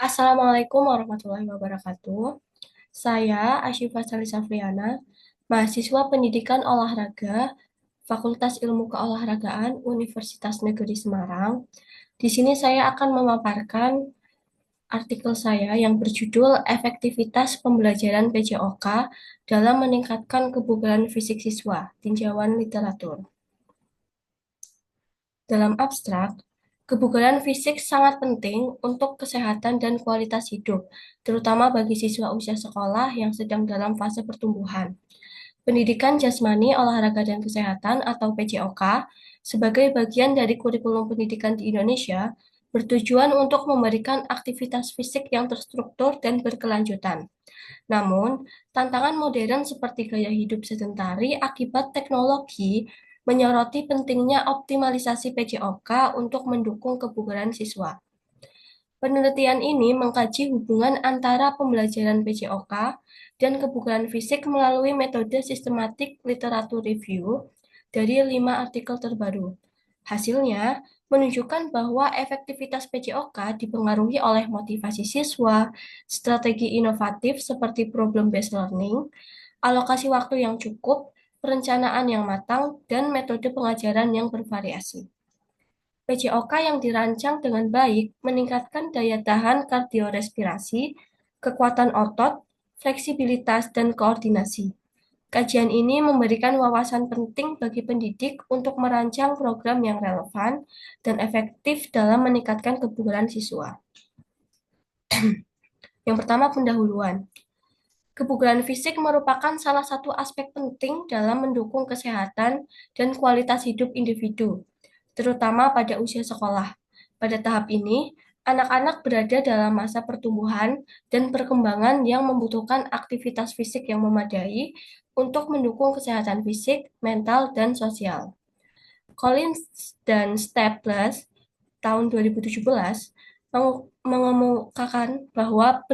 Assalamualaikum warahmatullahi wabarakatuh. Saya Asyifa Salisafriana, mahasiswa Pendidikan Olahraga, Fakultas Ilmu Keolahragaan Universitas Negeri Semarang. Di sini saya akan memaparkan artikel saya yang berjudul Efektivitas Pembelajaran PJOK dalam Meningkatkan Kebugaran Fisik Siswa, Tinjauan Literatur. Dalam abstrak, kebugaran fisik sangat penting untuk kesehatan dan kualitas hidup, terutama bagi siswa usia sekolah yang sedang dalam fase pertumbuhan. Pendidikan Jasmani, Olahraga dan Kesehatan atau PJOK sebagai bagian dari kurikulum pendidikan di Indonesia bertujuan untuk memberikan aktivitas fisik yang terstruktur dan berkelanjutan. Namun, tantangan modern seperti gaya hidup sedentari akibat teknologi menyoroti pentingnya optimalisasi PJOK untuk mendukung kebugaran siswa. Penelitian ini mengkaji hubungan antara pembelajaran PJOK dan kebugaran fisik melalui metode sistematik literatur review dari 5 artikel terbaru. Hasilnya menunjukkan bahwa efektivitas PJOK dipengaruhi oleh motivasi siswa, strategi inovatif seperti problem-based learning, alokasi waktu yang cukup, perencanaan yang matang, dan metode pengajaran yang bervariasi. PJOK yang dirancang dengan baik meningkatkan daya tahan kardiorespirasi, kekuatan otot, fleksibilitas, dan koordinasi. Kajian ini memberikan wawasan penting bagi pendidik untuk merancang program yang relevan dan efektif dalam meningkatkan kebugaran siswa. Yang pertama, pendahuluan. Kebugaran fisik merupakan salah satu aspek penting dalam mendukung kesehatan dan kualitas hidup individu, terutama pada usia sekolah. Pada tahap ini, anak-anak berada dalam masa pertumbuhan dan perkembangan yang membutuhkan aktivitas fisik yang memadai untuk mendukung kesehatan fisik, mental, dan sosial. Collins dan Staples tahun 2017 mengemukakan bahwa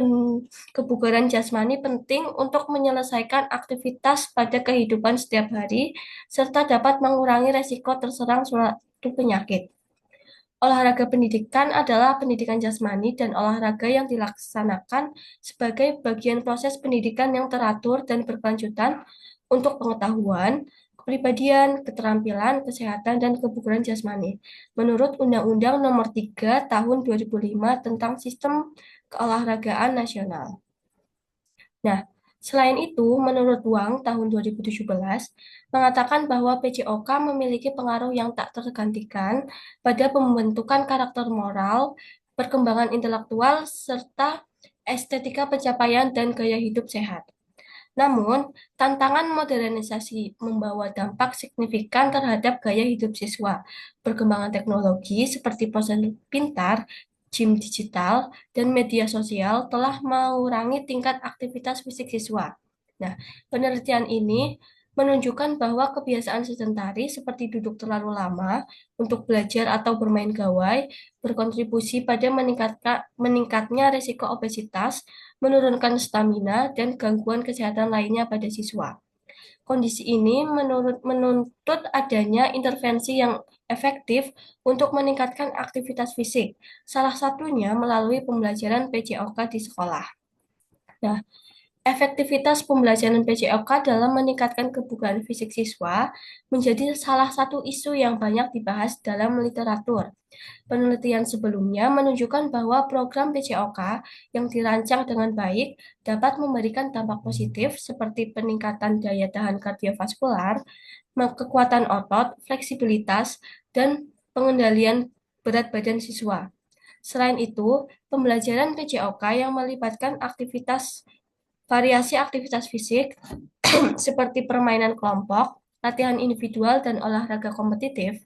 kebugaran jasmani penting untuk menyelesaikan aktivitas pada kehidupan setiap hari serta dapat mengurangi resiko terserang suatu penyakit. Olahraga pendidikan adalah pendidikan jasmani dan olahraga yang dilaksanakan sebagai bagian proses pendidikan yang teratur dan berkelanjutan untuk pengetahuan, kepribadian, keterampilan, kesehatan, dan kebugaran jasmani. Menurut Undang-Undang Nomor 3 Tahun 2005 tentang Sistem Keolahragaan Nasional. Nah, selain itu, menurut Wang tahun 2017 mengatakan bahwa PJOK memiliki pengaruh yang tak tergantikan pada pembentukan karakter moral, perkembangan intelektual, serta estetika pencapaian dan gaya hidup sehat. Namun, tantangan modernisasi membawa dampak signifikan terhadap gaya hidup siswa. Perkembangan teknologi seperti ponsel pintar, gym digital, dan media sosial telah mengurangi tingkat aktivitas fisik siswa. Nah, penelitian ini menunjukkan bahwa kebiasaan sedentari seperti duduk terlalu lama untuk belajar atau bermain gawai berkontribusi pada meningkatnya risiko obesitas, menurunkan stamina, dan gangguan kesehatan lainnya pada siswa. Kondisi ini menuntut adanya intervensi yang efektif untuk meningkatkan aktivitas fisik, salah satunya melalui pembelajaran PJOK di sekolah. Nah, efektivitas pembelajaran PJOK dalam meningkatkan kebugaran fisik siswa menjadi salah satu isu yang banyak dibahas dalam literatur. Penelitian sebelumnya menunjukkan bahwa program PJOK yang dirancang dengan baik dapat memberikan dampak positif seperti peningkatan daya tahan kardiovaskular, kekuatan otot, fleksibilitas, dan pengendalian berat badan siswa. Selain itu, pembelajaran PJOK yang melibatkan variasi aktivitas fisik seperti permainan kelompok, latihan individual, dan olahraga kompetitif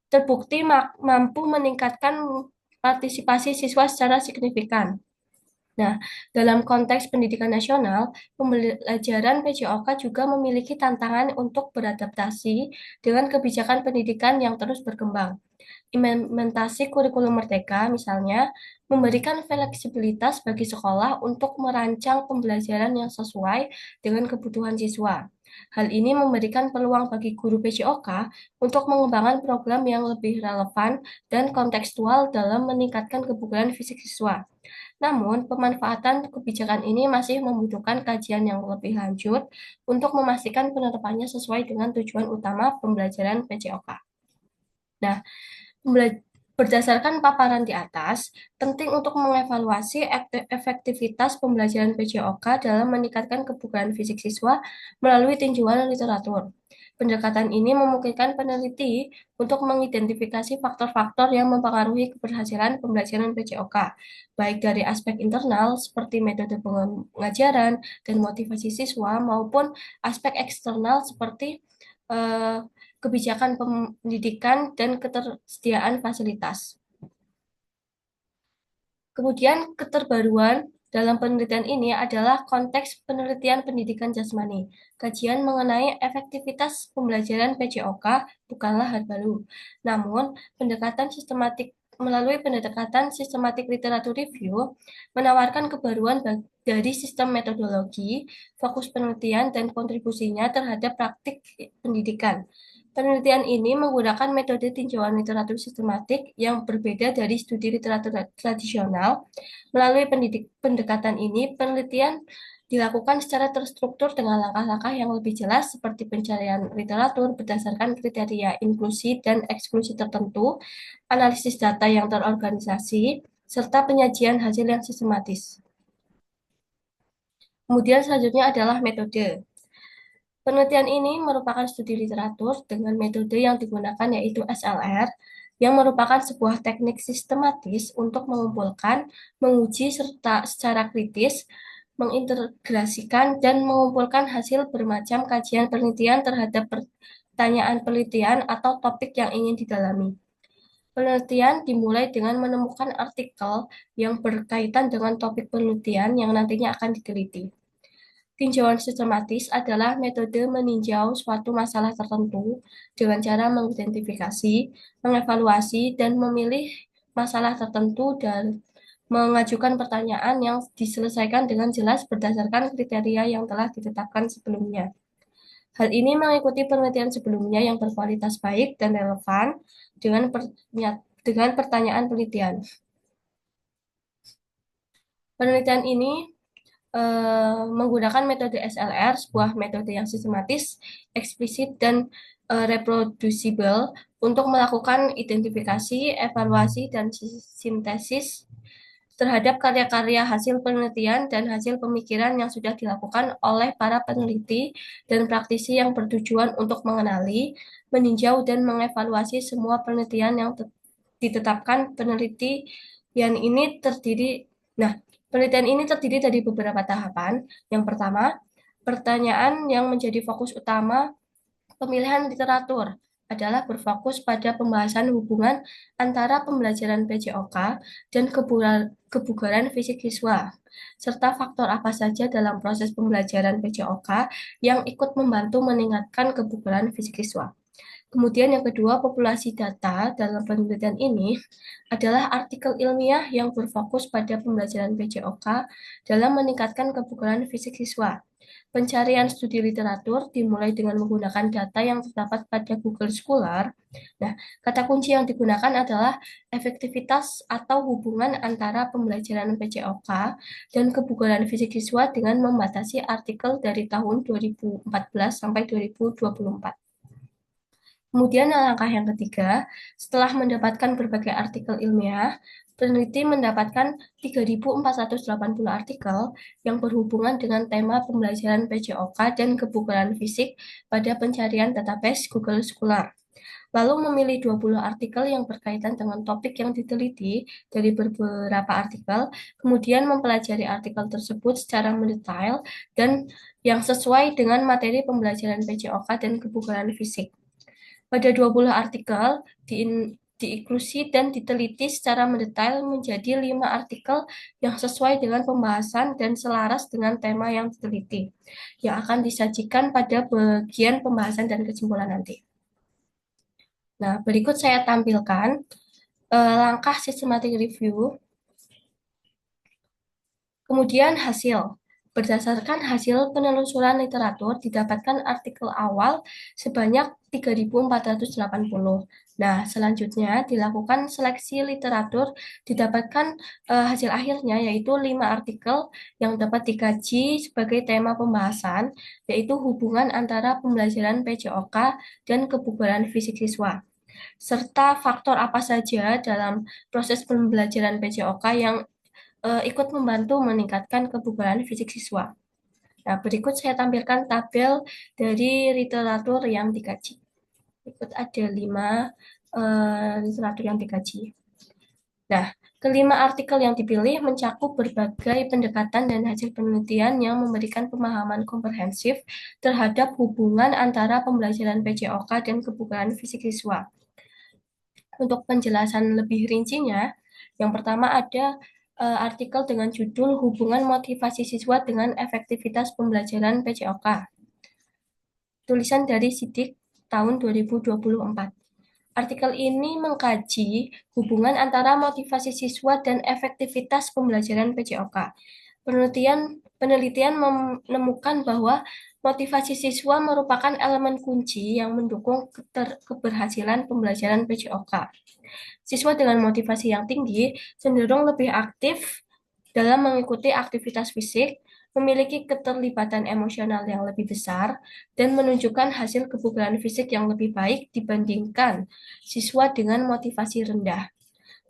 terbukti mampu meningkatkan partisipasi siswa secara signifikan. Nah, dalam konteks pendidikan nasional, pembelajaran PJOK juga memiliki tantangan untuk beradaptasi dengan kebijakan pendidikan yang terus berkembang. Implementasi kurikulum merdeka, misalnya, memberikan fleksibilitas bagi sekolah untuk merancang pembelajaran yang sesuai dengan kebutuhan siswa. Hal ini memberikan peluang bagi guru PJOK untuk mengembangkan program yang lebih relevan dan kontekstual dalam meningkatkan kebugaran fisik siswa. Namun, pemanfaatan kebijakan ini masih membutuhkan kajian yang lebih lanjut untuk memastikan penerapannya sesuai dengan tujuan utama pembelajaran PJOK. Nah, berdasarkan paparan di atas, penting untuk mengevaluasi efektivitas pembelajaran PJOK dalam meningkatkan kebugaran fisik siswa melalui tinjauan literatur. Pendekatan ini memungkinkan peneliti untuk mengidentifikasi faktor-faktor yang mempengaruhi keberhasilan pembelajaran PJOK, baik dari aspek internal seperti metode pengajaran dan motivasi siswa maupun aspek eksternal seperti eh, kebijakan pendidikan dan ketersediaan fasilitas. Kemudian keterbaruan dalam penelitian ini adalah konteks penelitian pendidikan jasmani. Kajian mengenai efektivitas pembelajaran PJOK bukanlah hal baru. Namun, melalui pendekatan sistematik literatur review menawarkan kebaruan dari sistem metodologi, fokus penelitian, dan kontribusinya terhadap praktik pendidikan. Penelitian ini menggunakan metode tinjauan literatur sistematik yang berbeda dari studi literatur tradisional. Melalui pendekatan ini, penelitian dilakukan secara terstruktur dengan langkah-langkah yang lebih jelas seperti pencarian literatur berdasarkan kriteria inklusi dan eksklusi tertentu, analisis data yang terorganisasi, serta penyajian hasil yang sistematis. Kemudian selanjutnya adalah metode. Penelitian ini merupakan studi literatur dengan metode yang digunakan yaitu SLR, yang merupakan sebuah teknik sistematis untuk mengumpulkan, menguji, serta secara kritis, mengintegrasikan, dan mengumpulkan hasil bermacam kajian penelitian terhadap pertanyaan penelitian atau topik yang ingin didalami. Penelitian dimulai dengan menemukan artikel yang berkaitan dengan topik penelitian yang nantinya akan diteliti. Tinjauan sistematis adalah metode meninjau suatu masalah tertentu dengan cara mengidentifikasi, mengevaluasi, dan memilih masalah tertentu dan mengajukan pertanyaan yang diselesaikan dengan jelas berdasarkan kriteria yang telah ditetapkan sebelumnya. Hal ini mengikuti penelitian sebelumnya yang berkualitas baik dan relevan dengan pertanyaan penelitian. Penelitian ini menggunakan metode SLR, sebuah metode yang sistematis, eksplisit, dan reproducible untuk melakukan identifikasi, evaluasi, dan sintesis terhadap karya-karya hasil penelitian dan hasil pemikiran yang sudah dilakukan oleh para peneliti dan praktisi yang bertujuan untuk mengenali, meninjau, dan mengevaluasi semua penelitian yang ditetapkan peneliti yang ini terdiri. Nah, penelitian ini terdiri dari beberapa tahapan. Yang pertama, pertanyaan yang menjadi fokus utama pemilihan literatur adalah berfokus pada pembahasan hubungan antara pembelajaran PJOK dan kebugaran fisik siswa, serta faktor apa saja dalam proses pembelajaran PJOK yang ikut membantu meningkatkan kebugaran fisik siswa. Kemudian yang kedua, populasi data dalam penelitian ini adalah artikel ilmiah yang berfokus pada pembelajaran PJOK dalam meningkatkan kebugaran fisik siswa. Pencarian studi literatur dimulai dengan menggunakan data yang terdapat pada Google Scholar. Nah, kata kunci yang digunakan adalah efektivitas atau hubungan antara pembelajaran PJOK dan kebugaran fisik siswa dengan membatasi artikel dari tahun 2014 sampai 2024. Kemudian langkah yang ketiga, setelah mendapatkan berbagai artikel ilmiah, peneliti mendapatkan 3.480 artikel yang berhubungan dengan tema pembelajaran PJOK dan kebugaran fisik pada pencarian database Google Scholar. Lalu memilih 20 artikel yang berkaitan dengan topik yang diteliti dari beberapa artikel, kemudian mempelajari artikel tersebut secara mendetail dan yang sesuai dengan materi pembelajaran PJOK dan kebugaran fisik. Pada 20 artikel diinklusi dan diteliti secara mendetail menjadi 5 artikel yang sesuai dengan pembahasan dan selaras dengan tema yang diteliti, yang akan disajikan pada bagian pembahasan dan kesimpulan nanti. Nah, berikut saya tampilkan langkah systematic review. Kemudian hasil. Berdasarkan hasil penelusuran literatur, didapatkan artikel awal sebanyak 3.480. Nah, selanjutnya dilakukan seleksi literatur, didapatkan hasil akhirnya yaitu 5 artikel yang dapat dikaji sebagai tema pembahasan, yaitu hubungan antara pembelajaran PJOK dan kebugaran fisik siswa, serta faktor apa saja dalam proses pembelajaran PJOK yang ikut membantu meningkatkan kebugaran fisik siswa. Nah, berikut saya tampilkan tabel dari literatur yang dikaji. Berikut ada 5 literatur yang dikaji. Nah, kelima artikel yang dipilih mencakup berbagai pendekatan dan hasil penelitian yang memberikan pemahaman komprehensif terhadap hubungan antara pembelajaran PJOK dan kebugaran fisik siswa. Untuk penjelasan lebih rincinya, yang pertama ada artikel dengan judul Hubungan Motivasi Siswa dengan Efektivitas Pembelajaran PJOK. Tulisan dari Sidik tahun 2024. Artikel ini mengkaji hubungan antara motivasi siswa dan efektivitas pembelajaran PJOK. Penelitian menemukan bahwa motivasi siswa merupakan elemen kunci yang mendukung keberhasilan pembelajaran PJOK. Siswa dengan motivasi yang tinggi cenderung lebih aktif dalam mengikuti aktivitas fisik, memiliki keterlibatan emosional yang lebih besar, dan menunjukkan hasil kebugaran fisik yang lebih baik dibandingkan siswa dengan motivasi rendah.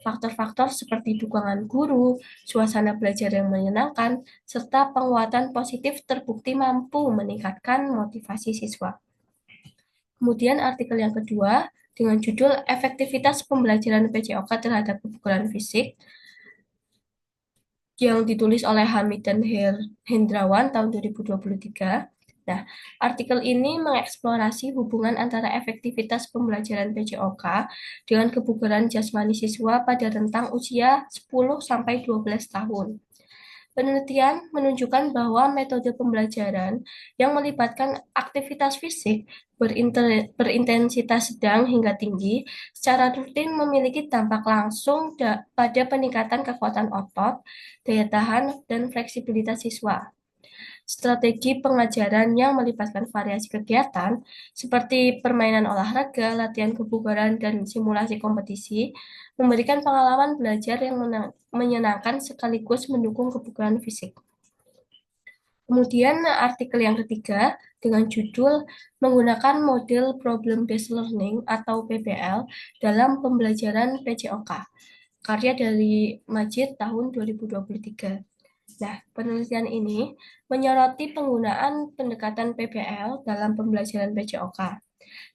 Faktor-faktor seperti dukungan guru, suasana belajar yang menyenangkan, serta penguatan positif terbukti mampu meningkatkan motivasi siswa. Kemudian artikel yang kedua dengan judul Efektivitas Pembelajaran PJOK terhadap Kebugaran Fisik yang ditulis oleh Hamid dan Hendrawan tahun 2023. Nah, artikel ini mengeksplorasi hubungan antara efektivitas pembelajaran PJOK dengan kebugaran jasmani siswa pada rentang usia 10-12 tahun. Penelitian menunjukkan bahwa metode pembelajaran yang melibatkan aktivitas fisik berintensitas sedang hingga tinggi secara rutin memiliki dampak langsung pada peningkatan kekuatan otot, daya tahan, dan fleksibilitas siswa. Strategi pengajaran yang melibatkan variasi kegiatan seperti permainan olahraga, latihan kebugaran, dan simulasi kompetisi memberikan pengalaman belajar yang menyenangkan sekaligus mendukung kebugaran fisik. Kemudian artikel yang ketiga dengan judul menggunakan model Problem Based Learning atau PBL dalam pembelajaran PJOK, karya dari Majid tahun 2023. Nah, penelitian ini menyoroti penggunaan pendekatan PBL dalam pembelajaran PJOK.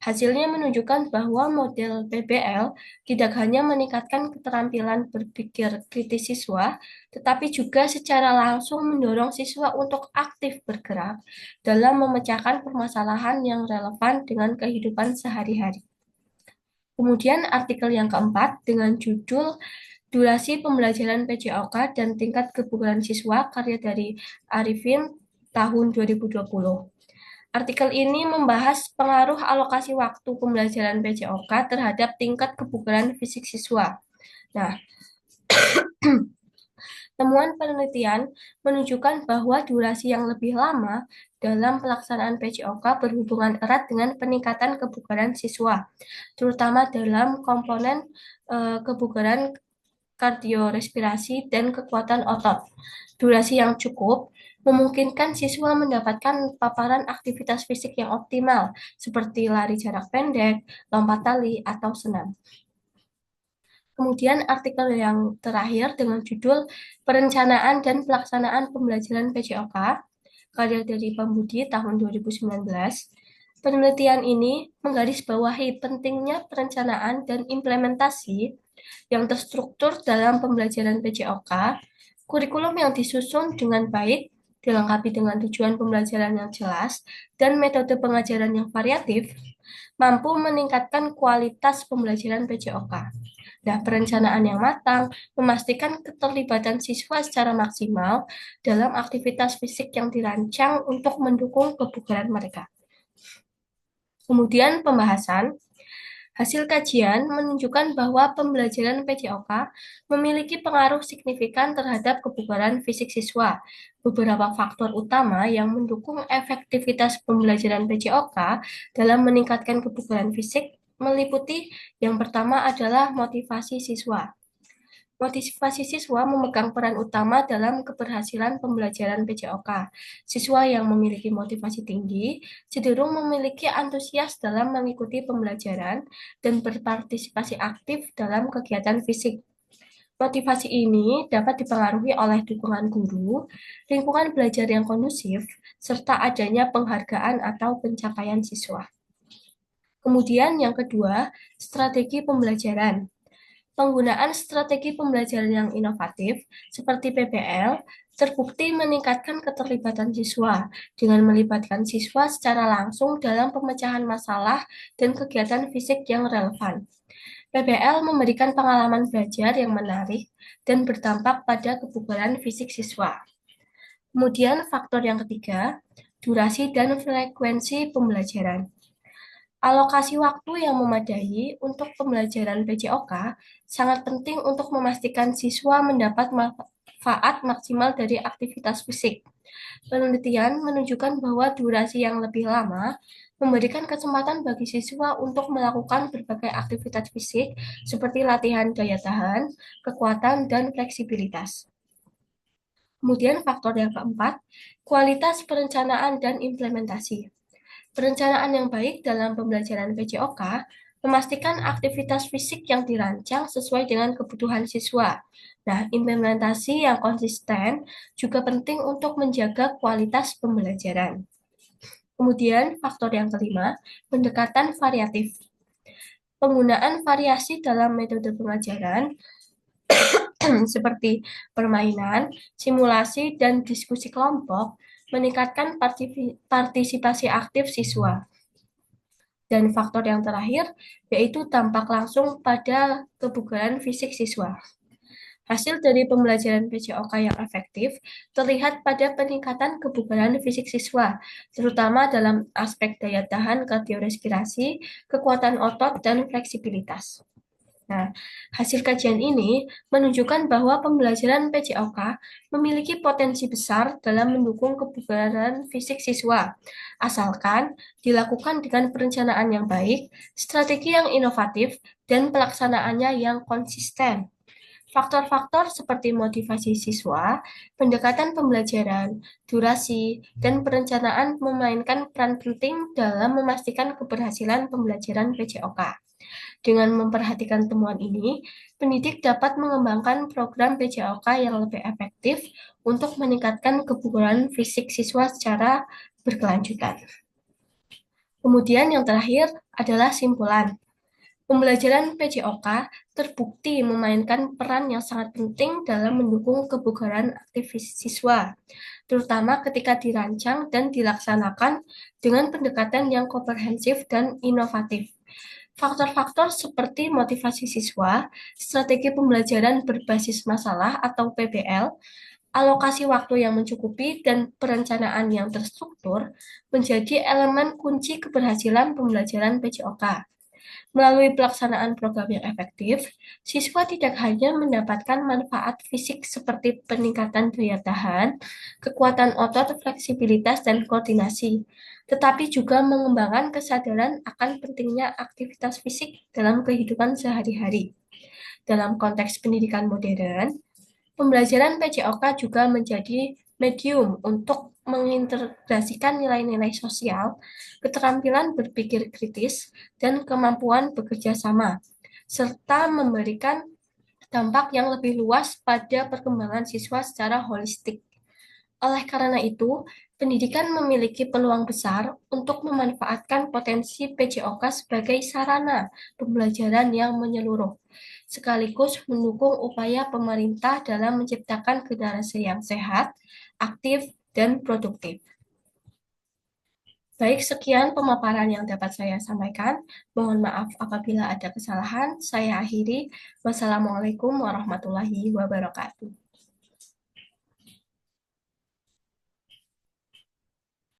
Hasilnya menunjukkan bahwa model PBL tidak hanya meningkatkan keterampilan berpikir kritis siswa, tetapi juga secara langsung mendorong siswa untuk aktif bergerak dalam memecahkan permasalahan yang relevan dengan kehidupan sehari-hari. Kemudian artikel yang keempat dengan judul Durasi Pembelajaran PJOK dan Tingkat Kebugaran Siswa karya dari Arifin tahun 2020. Artikel ini membahas pengaruh alokasi waktu pembelajaran PJOK terhadap tingkat kebugaran fisik siswa. Nah, temuan penelitian menunjukkan bahwa durasi yang lebih lama dalam pelaksanaan PJOK berhubungan erat dengan peningkatan kebugaran siswa, terutama dalam komponen kebugaran kardiorespirasi, dan kekuatan otot. Durasi yang cukup memungkinkan siswa mendapatkan paparan aktivitas fisik yang optimal, seperti lari jarak pendek, lompat tali, atau senam. Kemudian artikel yang terakhir dengan judul Perencanaan dan Pelaksanaan Pembelajaran PJOK, karya dari Pambudi tahun 2019. Penelitian ini menggarisbawahi pentingnya perencanaan dan implementasi yang terstruktur dalam pembelajaran PJOK, kurikulum yang disusun dengan baik, dilengkapi dengan tujuan pembelajaran yang jelas, dan metode pengajaran yang variatif, mampu meningkatkan kualitas pembelajaran PJOK. Nah, perencanaan yang matang memastikan keterlibatan siswa secara maksimal dalam aktivitas fisik yang dirancang untuk mendukung kebugaran mereka. Kemudian pembahasan. Hasil kajian menunjukkan bahwa pembelajaran PJOK memiliki pengaruh signifikan terhadap kebugaran fisik siswa. Beberapa faktor utama yang mendukung efektivitas pembelajaran PJOK dalam meningkatkan kebugaran fisik meliputi yang pertama adalah motivasi siswa. Motivasi siswa memegang peran utama dalam keberhasilan pembelajaran PJOK. Siswa yang memiliki motivasi tinggi cenderung memiliki antusias dalam mengikuti pembelajaran dan berpartisipasi aktif dalam kegiatan fisik. Motivasi ini dapat dipengaruhi oleh dukungan guru, lingkungan belajar yang kondusif, serta adanya penghargaan atau pencapaian siswa. Kemudian yang kedua, strategi pembelajaran. Penggunaan strategi pembelajaran yang inovatif seperti PBL terbukti meningkatkan keterlibatan siswa dengan melibatkan siswa secara langsung dalam pemecahan masalah dan kegiatan fisik yang relevan. PBL memberikan pengalaman belajar yang menarik dan berdampak pada kebugaran fisik siswa. Kemudian faktor yang ketiga, durasi dan frekuensi pembelajaran. Alokasi waktu yang memadai untuk pembelajaran PJOK sangat penting untuk memastikan siswa mendapat manfaat maksimal dari aktivitas fisik. Penelitian menunjukkan bahwa durasi yang lebih lama memberikan kesempatan bagi siswa untuk melakukan berbagai aktivitas fisik seperti latihan daya tahan, kekuatan, dan fleksibilitas. Kemudian faktor yang keempat, kualitas perencanaan dan implementasi. Perencanaan yang baik dalam pembelajaran PJOK memastikan aktivitas fisik yang dirancang sesuai dengan kebutuhan siswa. Nah, implementasi yang konsisten juga penting untuk menjaga kualitas pembelajaran. Kemudian, faktor yang kelima, pendekatan variatif. Penggunaan variasi dalam metode pengajaran seperti permainan, simulasi, dan diskusi kelompok meningkatkan partisipasi aktif siswa. Dan faktor yang terakhir yaitu dampak langsung pada kebugaran fisik siswa. Hasil dari pembelajaran PJOK yang efektif terlihat pada peningkatan kebugaran fisik siswa, terutama dalam aspek daya tahan kardiorespirasi, kekuatan otot, dan fleksibilitas. Nah, hasil kajian ini menunjukkan bahwa pembelajaran PJOK memiliki potensi besar dalam mendukung kebugaran fisik siswa, asalkan dilakukan dengan perencanaan yang baik, strategi yang inovatif, dan pelaksanaannya yang konsisten. Faktor-faktor seperti motivasi siswa, pendekatan pembelajaran, durasi, dan perencanaan memainkan peran penting dalam memastikan keberhasilan pembelajaran PJOK. Dengan memperhatikan temuan ini, pendidik dapat mengembangkan program PJOK yang lebih efektif untuk meningkatkan kebugaran fisik siswa secara berkelanjutan. Kemudian yang terakhir adalah simpulan. Pembelajaran PJOK terbukti memainkan peran yang sangat penting dalam mendukung kebugaran aktivis siswa, terutama ketika dirancang dan dilaksanakan dengan pendekatan yang komprehensif dan inovatif. Faktor-faktor seperti motivasi siswa, strategi pembelajaran berbasis masalah atau PBL, alokasi waktu yang mencukupi, dan perencanaan yang terstruktur menjadi elemen kunci keberhasilan pembelajaran PJOK. Melalui pelaksanaan program yang efektif, siswa tidak hanya mendapatkan manfaat fisik seperti peningkatan daya tahan, kekuatan otot, fleksibilitas, dan koordinasi, tetapi juga mengembangkan kesadaran akan pentingnya aktivitas fisik dalam kehidupan sehari-hari. Dalam konteks pendidikan modern, pembelajaran PJOK juga menjadi medium untuk mengintegrasikan nilai-nilai sosial, keterampilan berpikir kritis, dan kemampuan bekerja sama, serta memberikan dampak yang lebih luas pada perkembangan siswa secara holistik. Oleh karena itu, pendidikan memiliki peluang besar untuk memanfaatkan potensi PJOK sebagai sarana pembelajaran yang menyeluruh, sekaligus mendukung upaya pemerintah dalam menciptakan generasi yang sehat, aktif, dan produktif. Baik, sekian pemaparan yang dapat saya sampaikan. Mohon maaf apabila ada kesalahan. Saya akhiri. Wassalamualaikum warahmatullahi wabarakatuh.